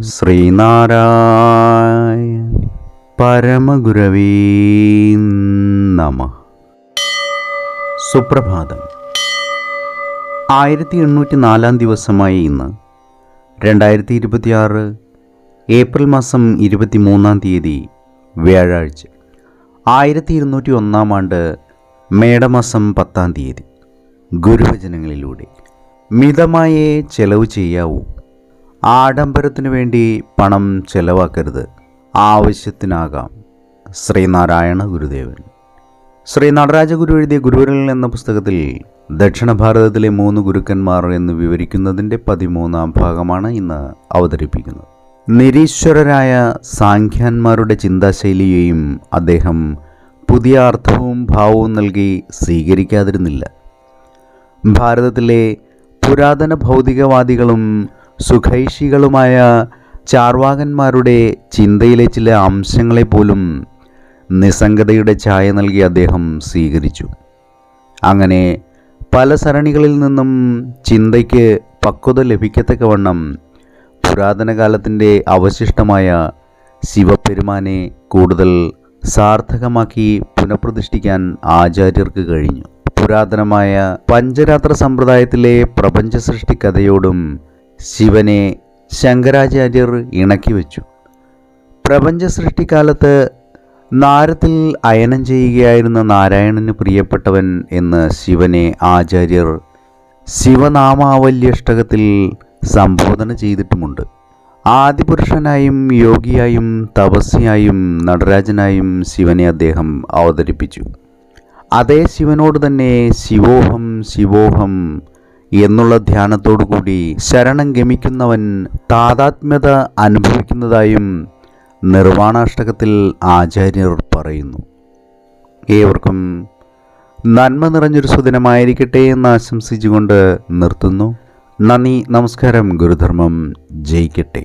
ശ്രീനാരായണ പരമഗുരവേ നമഃ. സുപ്രഭാതം. 1804 ദിവസമായ ഇന്ന് 2026 ഏപ്രിൽ മാസം 23 വ്യാഴാഴ്ച, 1201 ആണ്ട് മേടമാസം 10 ഗുരുവചനങ്ങളിലൂടെ മിതമായേ ചെലവ് ചെയ്യാവൂ. ആഡംബരത്തിനു വേണ്ടി പണം ചെലവാക്കരുത്, ആവശ്യത്തിനാകാം. ശ്രീനാരായണ ഗുരുദേവൻ. ശ്രീ നടരാജഗുരു എഴുതിയ ഗുരുവിരൽ എന്ന പുസ്തകത്തിൽ ദക്ഷിണ ഭാരതത്തിലെ 3 ഗുരുക്കന്മാർ എന്ന് വിവരിക്കുന്നതിൻ്റെ 13ാം ഭാഗമാണ് ഇന്ന് അവതരിപ്പിക്കുന്നത്. നിരീശ്വരരായ സാഖ്യാന്മാരുടെ ചിന്താശൈലിയെയും അദ്ദേഹം പുതിയ അർത്ഥവും ഭാവവും നൽകി സ്വീകരിക്കാതിരുന്നില്ല. ഭാരതത്തിലെ പുരാതന ഭൗതികവാദികളും സുഖൈഷികളുമായ ചാർവാകന്മാരുടെ ചിന്തയിലെ ചില അംശങ്ങളെപ്പോലും നിസ്സംഗതയുടെ ഛായ നൽകി അദ്ദേഹം സ്വീകരിച്ചു. അങ്ങനെ പല സരണികളിൽ നിന്നും ചിന്തയ്ക്ക് പക്വത ലഭിക്കത്തക്കവണ്ണം പുരാതന കാലത്തിൻ്റെ അവശിഷ്ടമായ ശിവപെരുമാനെ കൂടുതൽ സാർത്ഥകമാക്കി പുനഃപ്രതിഷ്ഠിക്കാൻ ആചാര്യർക്ക് കഴിഞ്ഞു. പുരാതനമായ പഞ്ചരാത്ര സമ്പ്രദായത്തിലെ പ്രപഞ്ച സൃഷ്ടി കഥയോടും ശിവനെ ശങ്കരാചാര്യർ ഇണക്കി വച്ചു. പ്രപഞ്ച സൃഷ്ടിക്കാലത്ത് നാരത്തിൽ അയനം ചെയ്യുകയായിരുന്ന നാരായണന് പ്രിയപ്പെട്ടവൻ എന്ന് ശിവനെ ആചാര്യർ ശിവനാമാവല്യഷ്ടകത്തിൽ സംബോധന ചെയ്തിട്ടുമുണ്ട്. ആദിപുരുഷനായും യോഗിയായും തപസ്യായും നടരാജനായും ശിവനെ അദ്ദേഹം അവതരിപ്പിച്ചു. അതേ ശിവനോട് തന്നെ ശിവോഹം ശിവോഹം എന്നുള്ള ധ്യാനത്തോടുകൂടി ശരണം ഗമിക്കുന്നവൻ താതാത്മ്യത അനുഭവിക്കുന്നതായും നിർവാണാഷ്ടകത്തിൽ ആചാര്യർ പറയുന്നു. ഏവർക്കും നന്മ നിറഞ്ഞൊരു സുദിനമായിരിക്കട്ടെ എന്ന് ആശംസിച്ചുകൊണ്ട് നിർത്തുന്നു. നന്ദി, നമസ്കാരം. ഗുരുധർമ്മം ജയിക്കട്ടെ.